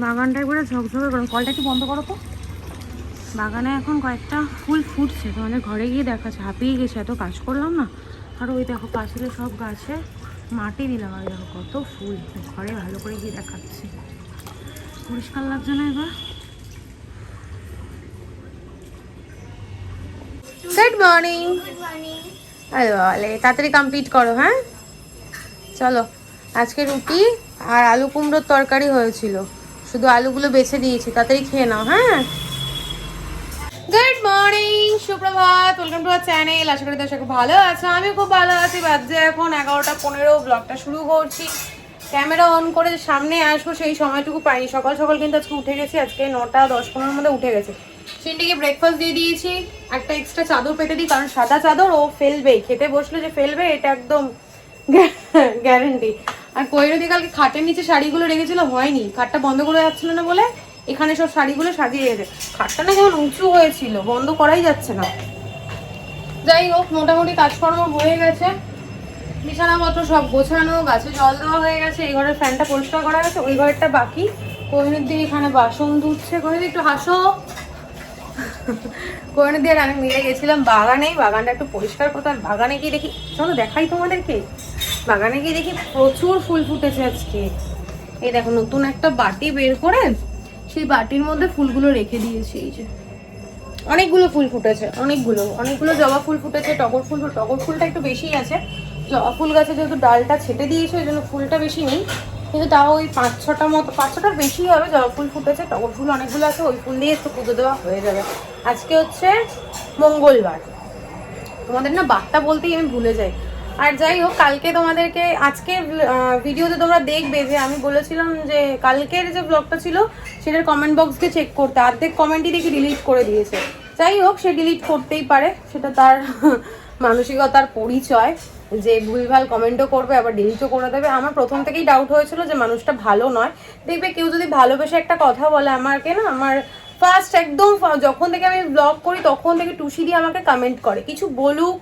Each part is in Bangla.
বাগানটা একবারে ঝকঝকে করুন। কলটা একটু বন্ধ করো তো। বাগানে এখন কয়েকটা ফুল ফুটছে, তোমাদের ঘরে গিয়ে দেখাচ্ছে। হাঁপিয়ে গেছে, এত কাজ করলাম না। আর ওই দেখো পাশে সব গাছে মাটি দিলাম, আর দেখো কত ফুল। ঘরে ভালো করে গিয়ে দেখাচ্ছি। পরিষ্কার লাগছে না এবার? Good morning. আরে বলে তাড়াতাড়ি কমপ্লিট করো। হ্যাঁ চলো, আজকে রুটি আর আলু কুমড়োর তরকারি হয়েছিল, শুধু আলুগুলো বেছে দিয়েছি। তাড়াতাড়ি খেয়ে নাও। হ্যাঁ, গুড মর্নিং, সুপ্রভাত, ওয়েলকাম টু আওয়ার চ্যানেল। আশা করি দর্শক ভালো আছো, আমি খুব ভালো আছি। বাজে এখন 11:15, ব্লগটা শুরু করছি। ক্যামেরা অন করে সামনে আসবো সেই সময়টুকু পাইনি। সকাল সকাল কিন্তু আজকে উঠে গেছি, আজকে 9:10-15 মধ্যে উঠে গেছে। সিনটিকে ব্রেকফাস্ট দিয়ে দিয়েছি, একটা এক্সট্রা চাদর পেতে দিই, কারণ সাদা চাদর ও ফেলবে, খেতে বসলে যে ফেলবে এটা একদম গ্যারেন্টি। আর কৈরদি কালকে খাটের নিচে শাড়িগুলো রেখেছিল, হয়নি, খাটটা বন্ধ করে যাচ্ছিল না বলে এখানে সব শাড়িগুলো সাজিয়ে গেছে। খাটটা না যেমন উঁচু হয়েছিল, বন্ধ করাই যাচ্ছে না। যাই হোক, মোটামুটি কাজকর্ম হয়ে গেছে, বিছানাপত্র সব গোছানো, গাছে জল দেওয়া হয়ে গেছে, এই ঘরের ফ্যানটা পরিষ্কার করা গেছে, ওই ঘরটা বাকি। কোহিনুর দিয়ে এখানে বাসন ধুচ্ছে। কোহিনুর একটু হাসো। কোহিনুর দিয়ে আর আমি মিলে গেছিলাম বাগানে, বাগানটা একটু পরিষ্কার করতে। আর বাগানে গিয়ে দেখি, চলো দেখাই তোমাদেরকে, বাগানে গিয়ে দেখি প্রচুর ফুল ফুটেছে আজকে। এই দেখো, নতুন একটা বাটি বের করে সেই বাটির মধ্যে ফুলগুলো রেখে দিয়েছি। এই যে অনেকগুলো ফুল ফুটেছে, অনেকগুলো জবা ফুল ফুটেছে, টগর ফুলটা একটু বেশি আছে। জবা ফুল গাছে যেহেতু ডালটা ছেটে দিয়েছে, ওই জন্য ফুলটা বেশি নেই, কিন্তু তাও ওই 5-6টার মতো, 5-6টার বেশি হবে। জবা ফুল ফুটেছে, টগর ফুল অনেকগুলো আছে, ওই ফুল দিয়ে একটু পুজো দেওয়া হয়ে যাবে। আজকে হচ্ছে মঙ্গলবার, তোমাদের না বার্তা বলতেই আমি ভুলে যাই। আর যাই হোক, কালকে তোমাদেরকে, আজকের ভিডিওতে তোমরা দেখবে যে আমি বলেছিলাম যে কালকের যে ব্লগটা ছিল সেটার কমেন্ট বক্সকে চেক করতে, অর্ধেক কমেন্টই দেখি ডিলিট করে দিয়েছে। যাই হোক, সে ডিলিট করতেই পারে, সেটা তার মানসিকতার পরিচয়, যে ভুলভাল কমেন্টও করবে আবার ডিলিটও করে দেবে। আমার প্রথম থেকেই ডাউট হয়েছিল যে মানুষটা ভালো নয়। দেখবে কেউ যদি ভালোবেসে একটা কথা বলে আমাকে না, আমার ফার্স্ট একদম যখন থেকে আমি ব্লগ করি তখন থেকে টুসি দিয়ে আমাকে কমেন্ট করে, কিছু বলুক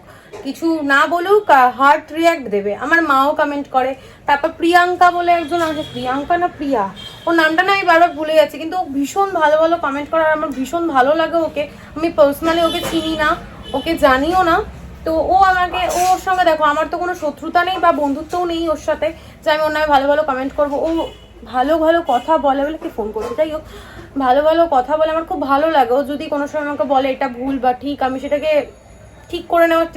কিছু না বলুক হার্ট রিয়াক্ট দেবে। আমার মাও কমেন্ট করে। তারপর প্রিয়াঙ্কা বলে একজন আছে, প্রিয়াঙ্কা না প্রিয়া, ওর নামটা না আমি বারবার ভুলে যাচ্ছি, কিন্তু ও ভীষণ ভালো ভালো কমেন্ট করে, আর আমার ভীষণ ভালো লাগে ওকে। আমি পার্সোনালি ওকে চিনি না, ওকে জানিও না, তো ও আমাকে, ওর সঙ্গে দেখো আমার তো কোনো শত্রুতা নেই বা বন্ধুত্বও নেই ওর সাথে যে আমি ওর নামে ভালো ভালো কমেন্ট করবো। ও ভালো ভালো কথা বলে বলে কি ফোন করছে, যাই হোক, ভালো ভালো কথা বলে, আমার খুব ভালো লাগে। ও যদি কোনো সময় আমাকে বলে এটা ভুল বা ঠিক, আমি সেটাকে ঠিক করে নেওয়ার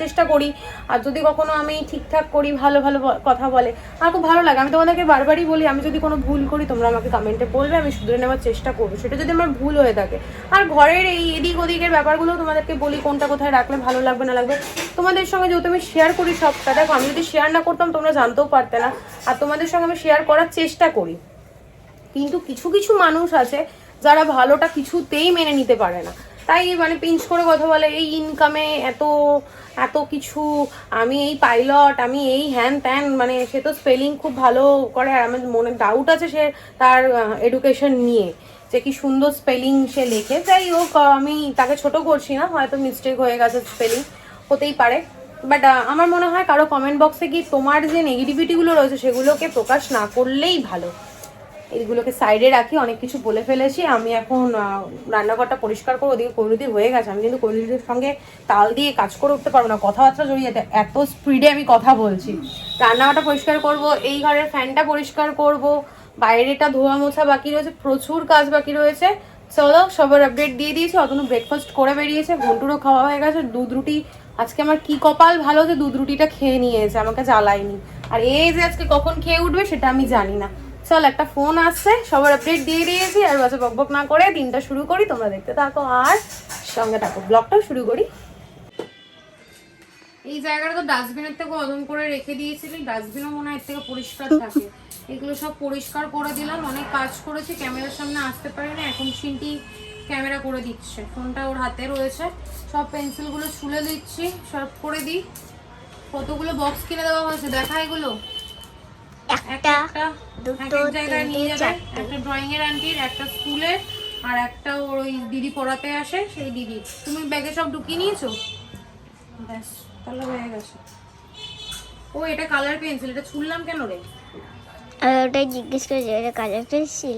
চেষ্টা করি। আর যদি কখনো আমি ঠিকঠাক করি, ভালো ভালো কথা বলে, আমার খুব ভালো লাগে। আমি তোমাদেরকে বারবারই বলি, আমি যদি কোনো ভুল করি তোমরা আমাকে কমেন্টে বলবে, আমি শুধরে নেওয়ার চেষ্টা করবো, সেটা যদি আমার ভুল হয়ে থাকে। আর ঘরের এই এদিক ওদিকের ব্যাপারগুলো তোমাদেরকে বলি, কোনটা কোথায় রাখলে ভালো লাগবে না লাগবে। তোমাদের সঙ্গে যেহেতু আমি শেয়ার করি সবটা, দেখো আমি যদি শেয়ার না করতাম তোমরা জানতেও পারতে না, আর তোমাদের সঙ্গে আমি শেয়ার করার চেষ্টা করি। কিন্তু কিছু কিছু মানুষ আছে যারা ভালোটা কিছুতেই মেনে নিতে পারে না, তাই মানে পিঞ্চ করে কথা বলে, এই ইনকামে এত এত কিছু, আমি এই পাইলট, আমি এই হ্যান ত্যান, মানে সে তো স্পেলিং খুব ভালো করে। আর আমার মনে ডাউট আছে সে তার এডুকেশন নিয়ে, যে কি সুন্দর স্পেলিং সে লেখে। যাই হোক, আমি তাকে ছোট করছি না, হয়তো মিস্টেক হয়ে গেছে, স্পেলিং হতেই পারে। বাট আমার মনে হয় কারো কমেন্ট বক্সে গিয়ে তোমার যে নেগেটিভিটিগুলো রয়েছে সেগুলোকে প্রকাশ না করলেই ভালো। এইগুলোকে সাইডে রাখি, অনেক কিছু বলে ফেলেছি। আমি এখন রান্নাঘরটা পরিষ্কার করবো, ওদিকে কৈরুদি হয়ে গেছে। আমি কিন্তু কৈরুদির সঙ্গে তাল দিয়ে কাজ করে উঠতে পারবো না, কথাবার্তা জড়িয়ে যেতে, এত স্পিডে আমি কথা বলছি। রান্নাঘরটা পরিষ্কার করব, এই ঘরের ফ্যানটা পরিষ্কার করব, বাইরেটা ধোয়া মোছা বাকি রয়েছে, প্রচুর কাজ বাকি রয়েছে। চলো, সবার আপডেট দিয়ে দিয়েছি। অতনু ব্রেকফাস্ট করে বেরিয়েছে, ঘন্টুরও খাওয়া হয়ে গেছে। দুধ রুটি, আজকে আমার কি কপাল ভালো যে দুধ রুটিটা খেয়ে নিয়েছে, আমাকে জ্বালায়নি। আর এই যে আজকে কখন খেয়ে উঠবে সেটা আমি জানি না। চল, একটা ফোন আসছে, সবার আপডেট দিয়ে দিয়েছি। আর বাচ্চা বকবক না করে দিনটা শুরু করি, তোমরা দেখতে থাকো আর সঙ্গে থাকো, ব্লগটাও শুরু করি। এই জায়গাটা তো ডাস্টবিনের থেকে অদম করে রেখে দিয়েছিলি, ডাস্টবিনও মনে হয় এর থেকে পরিষ্কার থাকে। এগুলো সব পরিষ্কার করে দিলাম, অনেক কাজ করেছি, ক্যামেরার সামনে আসতে পারি না, এখন সিনটি ক্যামেরা করে দিচ্ছে, ফোনটা ওর হাতে রয়েছে। সব পেন্সিলগুলো ছুলে দিচ্ছি, সব করে দিই। কতগুলো বক্স কিনে দেওয়া হয়েছে দেখা, এগুলো একটা জায়গায় নিয়ে যাবে, একটা ড্রয়িং এর আন্টির, একটা স্কুলের, আর একটা ওর ওই দিদি পড়াতে আসে সেই দিদি। তুমি ব্যাগে সব ঢুকিয়ে নিয়েছো? ব্যাস, তাহলে হয়ে গেছে। ও এটা কালার পেন্সিল, এটা ছুললাম কেন রে? আর ওটাই জিজ্ঞেস করেছি, এটা কালার পেন্সিল।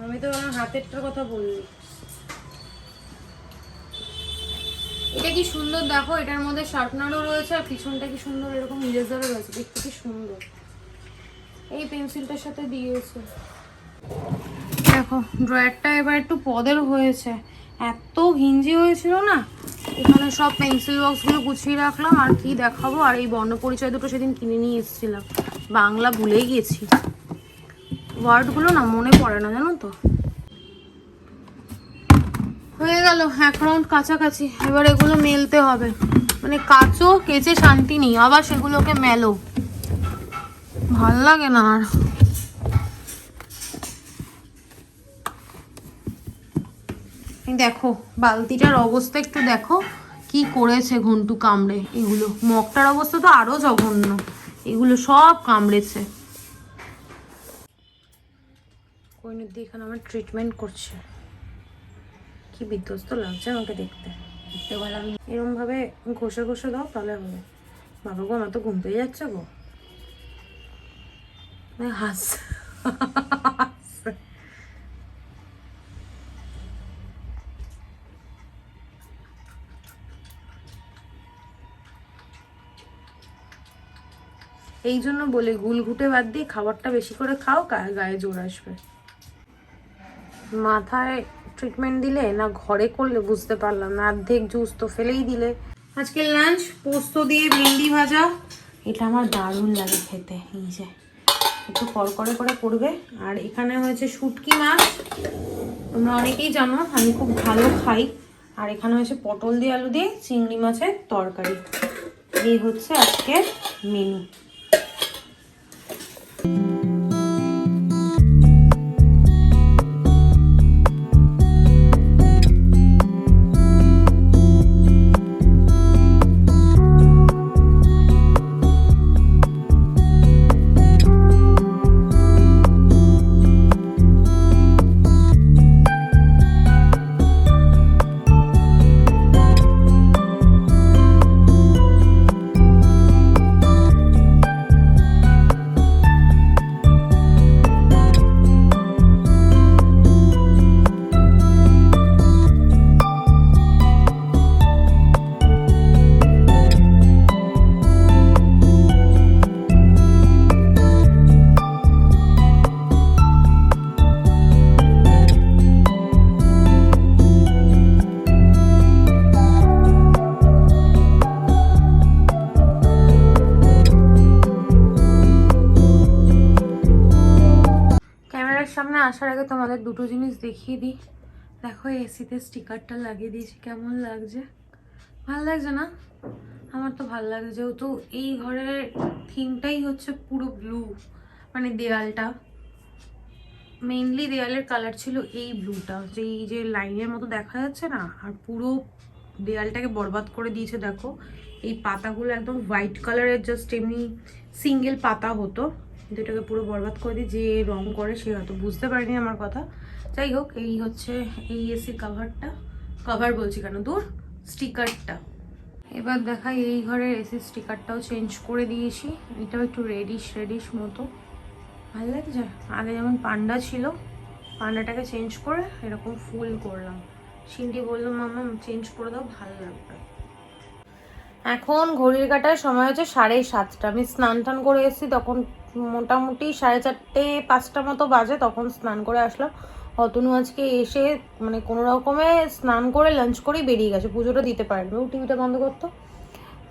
আমি তো আমার হাতেরটার কথা বললি। এটা কি সুন্দর দেখো, এটার মধ্যে শার্পনারও রয়েছে আর পিছনটা কি সুন্দর এরকম ইরেজারও রয়েছে, দেখতে কি সুন্দর। এই পেন্সিলটার সাথে দিয়েছে। দেখো ড্রয়ারটা এবার একটু পদের হয়েছে, এত ঘিঞ্জি হয়েছিল না। এখানে সব পেন্সিল বক্সগুলো গুছিয়ে রাখলাম। আর কি দেখাবো, আর এই বর্ণপরিচয় দুটো সেদিন কিনে নিয়ে এসেছিলাম, বাংলা ভুলেই গেছি, ওয়ার্ডগুলো না মনে পড়ে না জানো তো। হয়ে গেল 1 রাউন্ড কাছাকাছি। এবার এগুলো মেলতে হবে, মানে কাচো কেচে শান্তি নেই, আবার সেগুলোকে মেলো, ভাল লাগে না আর। দেখো বালতিটার অবস্থা একটু দেখো, কি করেছে ঘন্টু কামড়ে। এগুলো মগটার অবস্থা তো আরো জঘন্য, এগুলো সব কামড়েছে। কইনুদ্দি এখানে আমার ট্রিটমেন্ট করছে, কি বিধ্বস্ত লাগছে আমাকে দেখতে। এরকম ভাবে ঘষে ঘষে দাও তাহলে হবে। বাবা গো আমার তো ঘুম পেয়ে যাচ্ছে গো, হাস। এই জন্য বলে গুল ঘুটে বাদ দিয়ে খাবারটা বেশি করে খাও, গায়ে জোর আসবে। মাথায় ট্রিটমেন্ট দিলে না ঘরে করলে বুঝতে পারলাম না, অর্ধেক জুস তো ফেলেই দিলে। আজকে লাঞ্চ পোস্ত দিয়ে ভেন্ডি ভাজা, এটা আমার দারুণ লাগে খেতে। এই যে একটু কড়কড়ে করে করবে। আর এখানে হয়েছে শুটকি মাছ, তোমরা অনেকেই জানো আমি খুব ভালো খাই। আর এখানে হয়েছে পটল দিয়ে আলু দিয়ে চিংড়ি মাছের তরকারি। এই হচ্ছে আজকের মেনু। সামনে আসার আগে তোমাদের দুটো জিনিস দেখিয়ে দিই। দেখো এসিতে স্টিকারটা লাগিয়ে দিয়েছি, কেমন লাগছে? ভালো লাগছে না? আমার তো ভালো লাগছে, যেহেতু এই ঘরের থিমটাই হচ্ছে পুরো ব্লু, মানে দেয়ালটা মেইনলি দেয়ালের কালার ছিল এই ব্লুটা, যে এই যে লাইনের মতো দেখা যাচ্ছে না, আর পুরো দেয়ালটাকে বরবাদ করে দিয়েছে। দেখো এই পাতাগুলো একদম হোয়াইট কালারের, জাস্ট এমনি সিঙ্গেল পাতা হতো, যেটাকে পুরো বরবাদ করে দিই। যে রং করে সে হয়তো বুঝতে পারেনি আমার কথা। যাই হোক, এই হচ্ছে এই এসির কাভারটা, কভার বলছি কেন, দূর স্টিকারটা। এবার দেখাই এই ঘরের এসির স্টিকারটাও চেঞ্জ করে দিয়েছি, এটাও একটু রেডিশ মতো ভালো লাগছে। আগে যেমন পান্ডা ছিল, পান্ডাটাকে চেঞ্জ করে এরকম ফুল করলাম। সিন্ডি বললো মামা চেঞ্জ করে দাও, ভালো লাগবে। এখন ঘড়ির কাটার সময় হচ্ছে 7:30। আমি স্নান টান করে এসেছি, তখন মোটামুটি 4:30-5টা মতো বাজে, তখন স্নান করে আসলাম। অতনু আজকে এসে মানে কোনো রকমে স্নান করে লাঞ্চ করেই বেরিয়ে গেছে, পুজোটা দিতে পারেনি, ও টিভিটা বন্ধ করতো।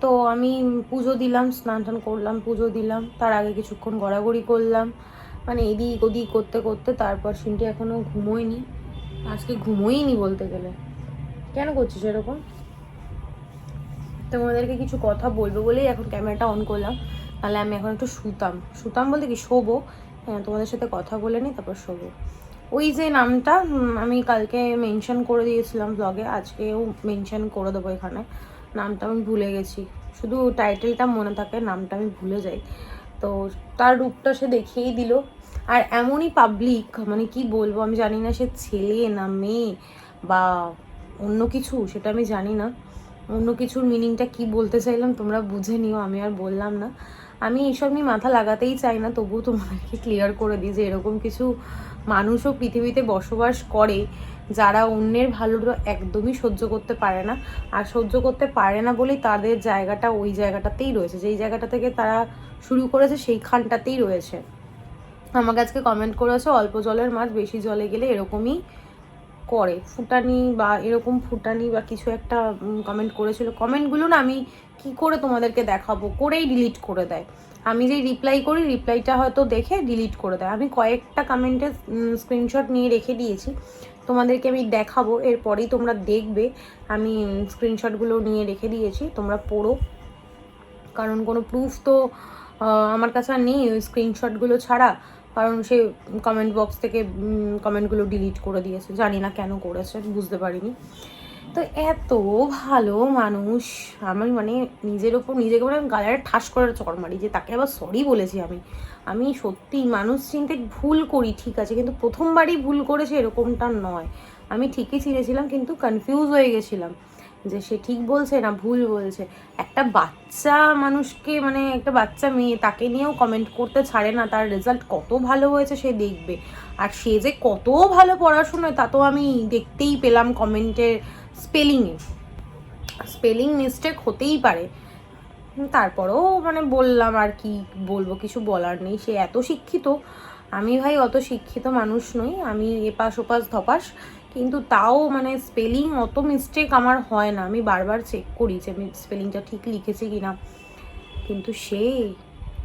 তো আমি পুজো দিলাম, স্নান টান করলাম, পুজো দিলাম, তার আগে কিছুক্ষণ গড়াগড়ি করলাম, মানে এদিক ওদিক করতে করতে। তারপর সিনটি এখনও ঘুমোয়নি, আজকে ঘুমোইনি বলতে গেলে। কেন করছিস এরকম? তোমাদেরকে কিছু কথা বলবো বলেই এখন ক্যামেরাটা অন করলাম, তাহলে আমি এখন একটু শুতাম বলতে কি শোবো। হ্যাঁ, তোমাদের সাথে কথা বলে নিই তারপর শোবো। ওই যে নামটা আমি কালকে মেনশন করে দিয়েছিলাম ব্লগে, আজকেও মেনশন করে দেবো এখানে। নামটা আমি ভুলে গেছি, শুধু টাইটেলটা মনে থাকে, নামটা আমি ভুলে যাই। তো তার রূপটা সে দেখিয়েই দিল। আর এমনই পাবলিক, মানে কি বলবো, আমি জানি না সে ছেলে না মেয়ে বা অন্য কিছু, সেটা আমি জানি না। অন্য কিছুর মিনিংটা কি বলতে চাইলাম তোমরা বুঝে নিও, আমি আর বললাম না। আমি এইসব নিয়ে মাথা লাগাতেই চাই না, তবুও তোমাদেরকে ক্লিয়ার করে দিই যে এরকম কিছু মানুষও পৃথিবীতে বসবাস করে যারা অন্যের ভালোটা একদমই সহ্য করতে পারে না, আর সহ্য করতে পারে না বলেই তাদের জায়গাটা ওই জায়গাটাতেই রয়েছে, যেই জায়গাটা থেকে তারা শুরু করেছে সেইখানটাতেই রয়েছে। আমাকে আজকে কমেন্ট করেছে অল্প জলের মাছ বেশি জলে গেলে এরকমই করে, ফুটানি বা এরকম ফুটানি বা কিছু একটা কমেন্ট করেছিল। কমেন্টগুলো না আমি কি করে তোমাদেরকে দেখাবো, করেই ডিলিট করে দেয়। আমি যেই রিপ্লাই করি রিপ্লাইটা হয়তো দেখে ডিলিট করে দেয়। আমি কয়েকটা কমেন্টের স্ক্রিনশট নিয়ে রেখে দিয়েছি, তোমাদেরকে আমি দেখাবো, এরপরেই তোমরা দেখবে। আমি স্ক্রিনশটগুলো নিয়ে রেখে দিয়েছি, তোমরা পড়ো, কারণ কোনো প্রুফ তো আমার কাছে আর নেই ওই স্ক্রিনশটগুলো ছাড়া, কারণ সে কমেন্ট বক্স থেকে কমেন্টগুলো ডিলিট করে দিয়েছে, জানি না কেন করেছে, বুঝতে পারিনি। তো এত ভালো মানুষ, আমি মানে নিজের ওপর নিজেকে মানে গালায় ঠাস করে চড় মারি যে তাকে আবার সরি বলেছি। আমি সত্যি মানুষ চিনতে ভুল করি ঠিক আছে, কিন্তু প্রথমবারই ভুল করেছে এরকমটা নয়। আমি ঠিকই চিনেছিলাম কিন্তু কনফিউজ হয়ে গেছিলাম যে সে ঠিক বলছে না ভুল বলছে। একটা বাচ্চা মানুষকে মানে একটা বাচ্চা মেয়ে তাকে নিয়েও কমেন্ট করতে ছাড়ে না, তার রেজাল্ট কত ভালো হয়েছে সে দেখবে, আর সে যে কত ভালো পড়াশোনায় তা তো আমি দেখতেই পেলাম কমেন্টের স্পেলিং মিস্টেক হতেই পারে, তারপরেও মানে বললাম, আর কি বলবো, কিছু বলার নেই। সে এত শিক্ষিত, আমি ভাই অত শিক্ষিত মানুষ নই, আমি এপাশ ওপাশ ধপাস, কিন্তু তাও মানে স্পেলিং অত মিস্টেক আমার হয় না, আমি বারবার চেক করি যে আমি স্পেলিংটা ঠিক লিখেছি কি না। কিন্তু সে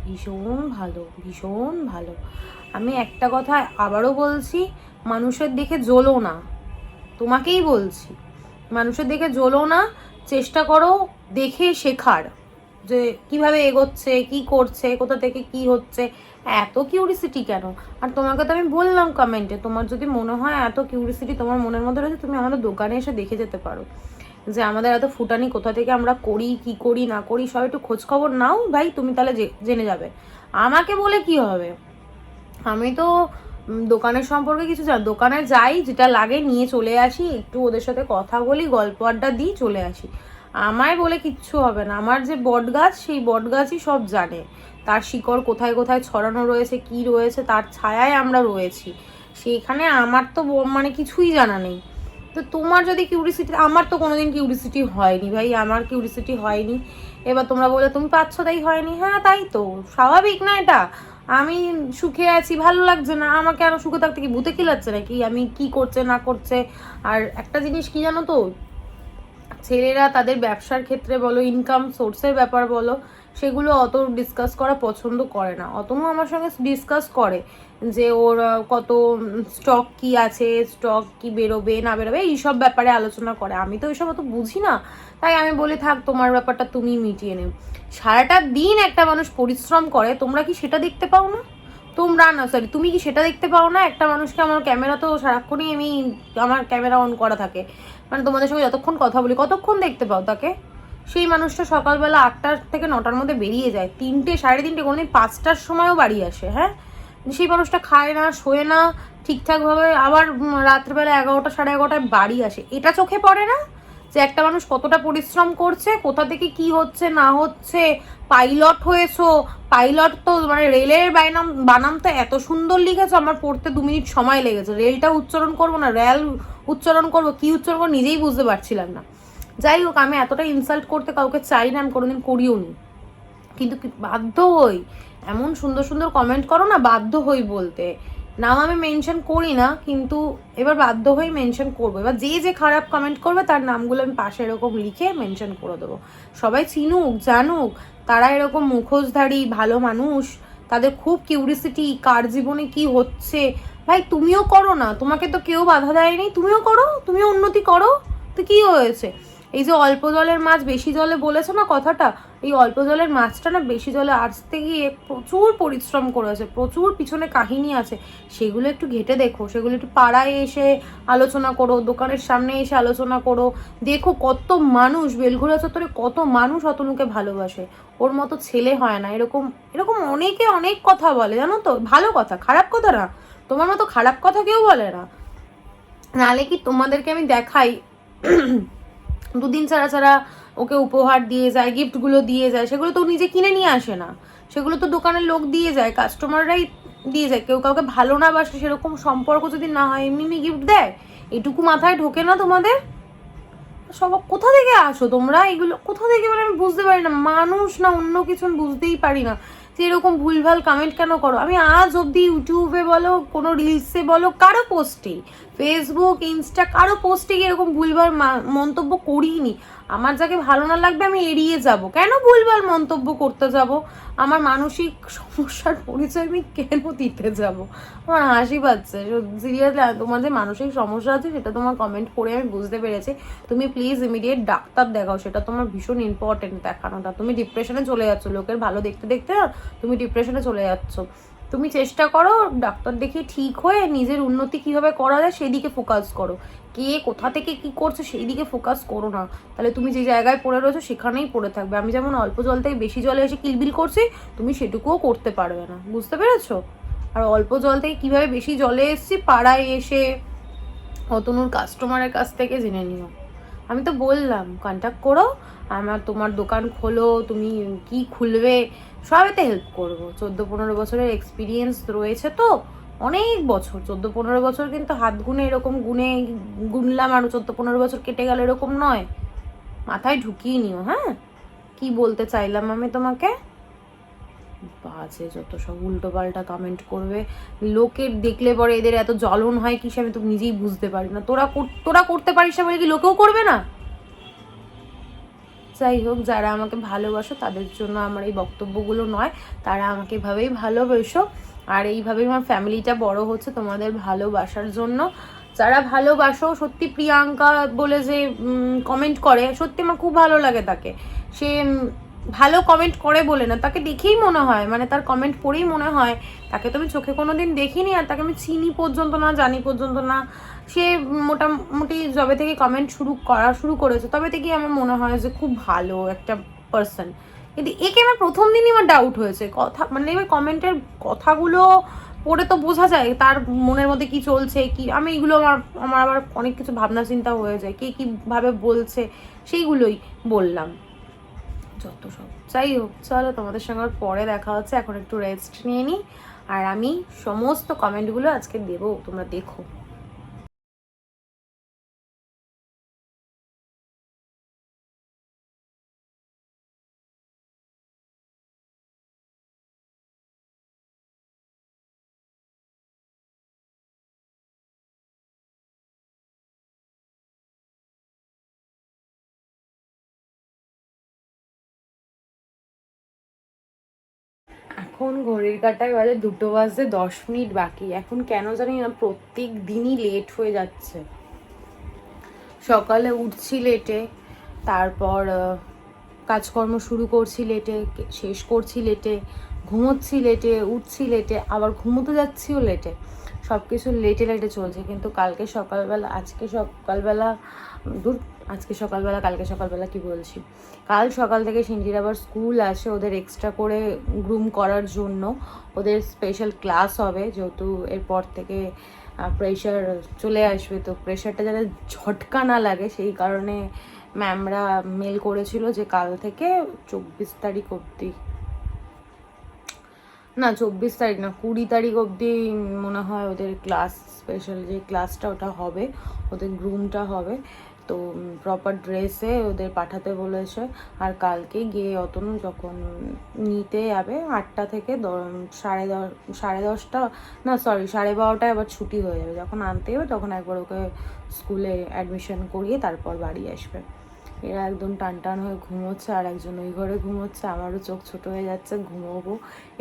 ভীষণ ভালো, ভীষণ ভালো। আমি একটা কথা আবারও বলছি, মানুষের দেখে জ্বলো না, তোমাকেই বলছি, মানুষের দেখে জ্বলো না, চেষ্টা করো দেখে শেখার, যে কিভাবে এগোচ্ছে, কি করছে, কোথা থেকে কি হচ্ছে, এত কিউরিসিটি কেন। আর তোমাকে তো আমি বললাম কমেন্টে, তোমার যদি মনে হয় এত কিউরিসিটি তোমার মনের মধ্যে রয়েছে, তুমি আমাদের দোকানে এসে দেখে যেতে পারো যে আমাদের এত ফুটানি কোথা থেকে আমরা করি, কি করি না করি, সব একটু খোঁজ খবর নাও ভাই, তুমি তাহলে জেনে যাবে। আমাকে বলে কি হবে, আমি তো দোকানের সম্পর্কে কিছু জানি, দোকানে যাই, যেটা লাগে নিয়ে চলে আসি, একটু ওদের সাথে কথা বলি, গল্প আড্ডা দিই, চলে আসি। আমায় বলে কিচ্ছু হবে না। আমার যে বট গাছ, সেই বট গাছই সব জানে, তার শিকড় কোথায় কোথায় ছড়ানো রয়েছে, কি রয়েছে, তার ছায়ায় আমরা রয়েছি, সেখানে আমার তো মানে কিছুই জানা নেই। তো তোমার যদি কিউরিসিটি, আমার তো কোনোদিন কিউরিসিটি হয়নি ভাই, আমার কিউরিসিটি হয়নি। এবার তোমরা বলে তুমি পাচ্ছ তাই হয়নি, হ্যাঁ তাই তো স্বাভাবিক না এটা। আমি সুখে আছি, ভালো লাগছে না, আমাকে আরো সুখে থাকতে কি ভূতে কিলাচ্ছে নাকি, আমি কি করছে না করছে। আর একটা জিনিস কি জানো তো, ছেলেরা তাদের ব্যবসার ক্ষেত্রে বলো, ইনকাম সোর্সের ব্যাপার বলো, সেগুলো অত ডিসকাস করা পছন্দ করে না। অতনু আমার সঙ্গে ডিসকাস করে যে ওর কত স্টক কি আছে, স্টক কি বেরোবে না বেরোবে, এইসব ব্যাপারে আলোচনা করে। আমি তো এইসব অত বুঝি না, তাই আমি বলি থাক তোমার ব্যাপারটা তুমি মিটিয়ে নেও। সারাটা দিন একটা মানুষ পরিশ্রম করে, তোমরা কি সেটা দেখতে পাও না? তোমরা না, সরি, তুমি কি সেটা দেখতে পাও না? একটা মানুষকে, আমার ক্যামেরা তো সারাক্ষণই আমার ক্যামেরা অন করা থাকে, মানে তোমাদের সঙ্গে যতক্ষণ কথা বলি কতক্ষণ দেখতে পাও তাকে? সেই মানুষটা সকালবেলা 8টা থেকে 9টার মধ্যে বেরিয়ে যায়, 3টে, 3:30, কোনোদিন 5টার সময়ও বাড়ি আসে। হ্যাঁ, সেই মানুষটা খায় না, শোয় না ঠিকঠাকভাবে, আবার রাত্রেবেলা 11টা 11:30টায় বাড়ি আসে। এটা চোখে পড়ে না যে একটা মানুষ কতটা পরিশ্রম করছে, কোথা থেকে কি হচ্ছে না হচ্ছে। পাইলট হয়েছো, পাইলট তো মানে রেলের বানাম তো এত সুন্দর লিখেছো, আমার পড়তে 2 মিনিট সময় লেগেছে। রেলটা উচ্চারণ করবো না রেল উচ্চারণ করবো, কি উচ্চারণ করবো নিজেই বুঝতে পারছিলাম না। যাই হোক, আমি এতটা ইনসাল্ট করতে কাউকে চাই না, আমি কোনোদিন করিও নি, কিন্তু বাধ্য হই, এমন সুন্দর সুন্দর কমেন্ট করো না, বাধ্য হই বলতে। নাম আমি মেনশন করি না, কিন্তু এবার বাধ্য হয়ে মেনশন করবো। এবার যে যে খারাপ কমেন্ট করবে তার নামগুলো আমি পাশে এরকম লিখে মেনশন করে দেবো, সবাই চিনুক জানুক তারা এরকম মুখোশধারী ভালো মানুষ, তাদের খুব কিউরিসিটি কার জীবনে কি হচ্ছে। ভাই তুমিও করো না, তোমাকে তো কেউ বাধা দেয়নি, তুমিও করো, তুমিও উন্নতি করো, তো কি হয়েছে? এই যে অল্প জলের মাছ বেশি জলে বলেছো না কথাটা, এই অল্প জলের মাছটা না বেশি জলে আসতে গিয়ে প্রচুর পরিশ্রম করেছে, প্রচুর পিছনে কাহিনী আছে, সেগুলো একটু ঘেটে দেখো, সেগুলো একটু পাড়ায় এসে আলোচনা করো, দোকানের সামনে এসে আলোচনা করো, দেখো কত মানুষ বেলঘড়িয়া চত্বরে, কত মানুষ অতনুকে ভালোবাসে। ওর মতো ছেলে হয় না, এরকম এরকম অনেকে অনেক কথা বলে জানো তো, ভালো কথা, খারাপ কথা না, তোমার মতো খারাপ কথা কেউ বলে না। নালে কি তোমাদেরকে আমি দেখাই, 2 দিন ছাড়া ছাড়া ওকে উপহার দিয়ে যায়, গিফটগুলো দিয়ে যায়, সেগুলো তো নিজে কিনে নিয়ে আসে না, সেগুলো তো দোকানের লোক দিয়ে যায়, কাস্টমাররাই দিয়ে যায়। কেউ কাউকে ভালো না বাসে, সেরকম সম্পর্ক যদি না হয়, এমনি গিফট দেয়? এটুকু মাথায় ঢোকে না তোমাদের? সব কোথা থেকে আসো তোমরা? এগুলো কোথা থেকে, মানে আমি বুঝতে পারি না। মানুষ না অন্য কিছু আমি বুঝতেই পারি না যে এরকম ভুলভাল কমেন্ট কেন করো। আমি আজ অবধি ইউটিউবে বলো, কোনো রিলসে বলো, কারো পোস্টে, ফেসবুক, ইনস্টা, কারো পোস্টে গিয়ে এরকম ভুলভাল মন্তব্য করিনি। আমার যাকে ভালো না লাগবে আমি এড়িয়ে যাব। কেন ভুলভাল মন্তব্য করতে যাব? আমার মানসিক সমস্যার পরিচয় আমি কেন দিতে যাব? আমার হাসি পাচ্ছে সিরিয়াসলি। তোমার যে মানসিক সমস্যা আছে সেটা তোমার কমেন্ট পড়ে আমি বুঝতে পেরেছি। তুমি প্লিজ ইমিডিয়েট ডাক্তার দেখাও, সেটা তোমার ভীষণ ইম্পর্টেন্ট দেখানোটা। তুমি ডিপ্রেশনে চলে যাচ্ছ, লোকের ভালো দেখতে দেখতে না তুমি ডিপ্রেশনে চলে যাচ্ছ। তুমি চেষ্টা করো ডাক্তার দেখিয়ে ঠিক হয়ে নিজের উন্নতি কিভাবে করা যায় সেই দিকে ফোকাস করো। কে কোথা থেকে কি করছে সেই দিকে ফোকাস করো না, তাহলে তুমি যে জায়গায় পড়ে রয়েছো সেখানেই পড়ে থাকবে। আমি যেমন অল্প জল থেকে বেশি জলে এসে কিলবিল করছি, তুমি সেটুকুও করতে পারবে না, বুঝতে পেরেছো? আর অল্প জল থেকে কিভাবে বেশি জলে এসছি পাড়ায় এসে অতনুর কাস্টমারের কাছ থেকে জেনে নিও। আমি তো বললাম কন্ট্যাক্ট করো, তোমার দোকান খোলো, তুমি কি খুলবে সবেতে হেল্প করবো। 14-15 বছরের এক্সপিরিয়েন্স রয়েছে তো, অনেক বছর, 14-15 বছর কিন্তু হাত গুনে এরকম গুনলাম আর 14-15 বছর কেটে গেল এরকম নয়। মাথায় ঢুকিয়ে নিও। হ্যাঁ, কি বলতে চাইলাম আমি তোমাকে? বাজে যত সব উল্টো পাল্টা কমেন্ট করবে, লোকের দেখলে পরে এদের এত জ্বলন হয় কি সে আমি তো নিজেই বুঝতে পারি না। তোরা করতে পারিস না বলে কি লোকেও করবে না? যাই হোক, যারা আমাকে ভালোবাসো তাদের জন্য আমার এই বক্তব্যগুলো নয়। তারা আমাকে এভাবেই ভালোবেসো, আর এইভাবেই আমার ফ্যামিলিটা বড় হচ্ছে তোমাদের ভালোবাসার জন্য। যারা ভালোবাসো সত্যি, প্রিয়াঙ্কা বলে যে কমেন্ট করে, সত্যি আমার খুব ভালো লাগে তাকে। সে ভালো কমেন্ট করে বলে না, তাকে দেখেই মনে হয়, মানে তার কমেন্ট পড়েই মনে হয়। তাকে তো আমি চোখে কোনোদিন দেখিনি, আর তাকে আমি চিনি পর্যন্ত না, জানি পর্যন্ত না। সে মোটামুটি যবে থেকে কমেন্ট শুরু করেছে তবে থেকেই আমার মনে হয় যে খুব ভালো একটা পার্সন। কিন্তু একে আমার প্রথম দিনই আমার ডাউট হয়েছে কথা, মানে এবার কমেন্টের কথাগুলো পড়ে তো বোঝা যায় তার মনের মধ্যে কি চলছে কি। আমি এগুলো আমার আবার অনেক কিছু ভাবনা চিন্তা হয়ে যায়, কে কীভাবে বলছে সেইগুলোই বললাম। যত সব, যাই হোক, চলো তোমাদের সঙ্গে পরে দেখা হচ্ছে। এখন একটু রেস্ট নিয়ে নিই, আর আমি সমস্ত কমেন্টগুলো আজকে দেবো, তোমরা দেখো। এখন ঘড়ির কাঁটায় বাজে 2:10 বাকি। এখন কেন জানি না প্রত্যেক দিনই লেট হয়ে যাচ্ছে। সকালে উঠছি লেটে, তারপর কাজকর্ম শুরু করছি লেটে, শেষ করছি লেটে, ঘুমোচ্ছি লেটে, উঠছি লেটে, আবার ঘুমোতে যাচ্ছিও লেটে। সব কিছু লেটে লেটে চলছে। কিন্তু কালকে সকালবেলা কালকে সকালবেলা কি বলছি, কাল সকাল থেকে সিন্ডির আবার স্কুল আছে, ওদের এক্সট্রা করে গ্রুম করার জন্য ওদের স্পেশাল ক্লাস হবে, যেহেতু এরপর থেকে প্রেশার চলে আসবে। তো প্রেশারটা যাতে ঝটকা না লাগে সেই কারণে ম্যামরা মেল করেছিল যে কাল থেকে 24 তারিখ অবধি, না 24 তারিখ না, 20 তারিখ অবধি মনে হয় ওদের ক্লাস, স্পেশাল যে ক্লাসটা ওটা হবে, ওদের গ্রুমটা হবে। তো প্রপার ড্রেসে ওদের পাঠাতে বলেছে। আর কালকে গিয়ে অতনু যখন নিতে যাবে 8টা থেকে 10:30 না সরি 12:30টায় আবার ছুটি হয়ে যাবে। যখন আনতে যাবে তখন একবার ওকে স্কুলে অ্যাডমিশন করিয়ে তারপর বাড়ি আসবে। এরা একদম টান হয়ে ঘুমোচ্ছে, আর একজন ওই ঘরে ঘুমোচ্ছে। আমারও চোখ ছোট হয়ে যাচ্ছে, ঘুমোবো,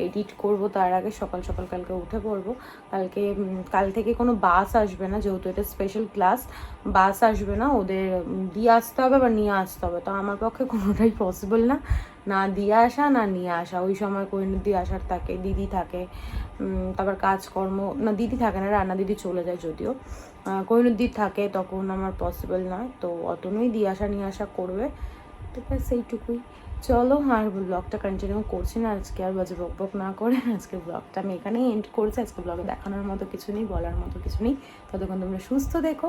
এডিট করব, তার আগে সকাল সকাল কালকে উঠে পড়বো। কাল থেকে কোনো বাস আসবে না, যেহেতু এটা স্পেশাল ক্লাস, বাস আসবে না। ওদের দিয়ে আসতে হবে বা নিয়ে আসতে হবে। তো আমার পক্ষে কোনোটাই পসিবল না, না দিয়ে আসা না নিয়ে আসা। ওই সময় কোহিনুর দিয়ে আসার থাকে, দিদি থাকে, তারপর কাজকর্ম, না দিদি থাকে না, রান্না দিদি চলে যায় যদিও, কোহিনুদ্দির থাকে, তখন আমার পসিবল নয়। তো অতনুই দিয়ে আসা নিয়ে আসা করবে। তো ব্যাস সেইটুকুই। চলো, আর ব্লগটা কন্টিনিউ করছি না আজকে, আর বাজে বক না করে আজকে ব্লগটা আমি এখানেই এন্ড করছি। আজকে ব্লগে দেখানোর মতো কিছু নেই, বলার মতো কিছু নেই। ততক্ষণ তোমরা সুস্থ থেকো,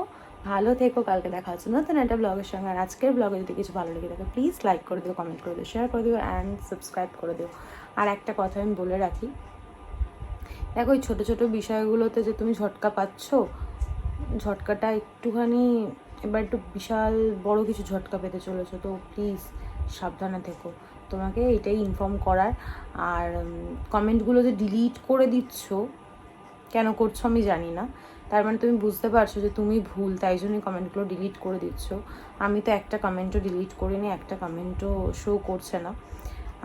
ভালো থেকো, কালকে দেখা হচ্ছে নতুন একটা ব্লগের সঙ্গে। আর আজকের ব্লগে যদি কিছু ভালো লেগে থাকে প্লিজ লাইক করে দিও, কমেন্ট করে দিও, শেয়ার করে দিও অ্যান্ড সাবস্ক্রাইব করে দিও। আর একটা কথা আমি বলে রাখি, দেখো ওই ছোটো ছোটো বিষয়গুলোতে যে তুমি ঝটকা পাচ্ছ, ঝটকাটা একটুখানি এবার একটু বিশাল বড় কিছু ঝটকা পেতে চলেছো, তো প্লিজ সাবধানে থেকো। তোমাকে এটাই ইনফর্ম করার। আর কমেন্টগুলো যে ডিলিট করে দিচ্ছ, কেন করছো আমি জানি না। তার মানে তুমি বুঝতে পারছো যে তুমি ভুল, তাই জন্যই কমেন্টগুলো ডিলিট করে দিচ্ছ। আমি তো একটা কমেন্টও ডিলিট করিনি, একটা কমেন্টও শো করছে না।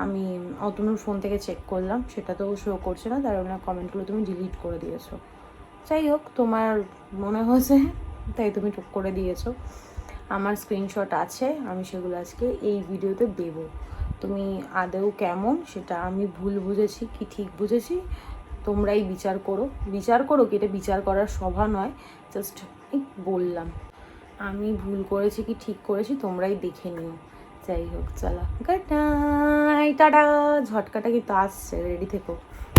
আমি অতনুর ফোন থেকে চেক করলাম, সেটাতেও শো করছে না, তার মানে কমেন্টগুলো তুমি ডিলিট করে দিয়েছো। যাই হোক, তোমার মনে হয়েছে তাই তুমি টুক করে দিয়েছো। আমার স্ক্রিনশট আছে, আমি সেগুলো আজকে এই ভিডিওতে দেবো। তুমি আদৌ কেমন সেটা আমি ভুল বুঝেছি কি ঠিক বুঝেছি তোমরাই বিচার করো। বিচার করো কি, এটা বিচার করার সভা নয়, জাস্ট বললাম আমি ভুল করেছি কি ঠিক করেছি তোমরাই দেখে নিও। যাই হোক, চলো গুড নাইট, টাটা। ঝটকাটা কিন্তু আসছে, রেডি থেকো।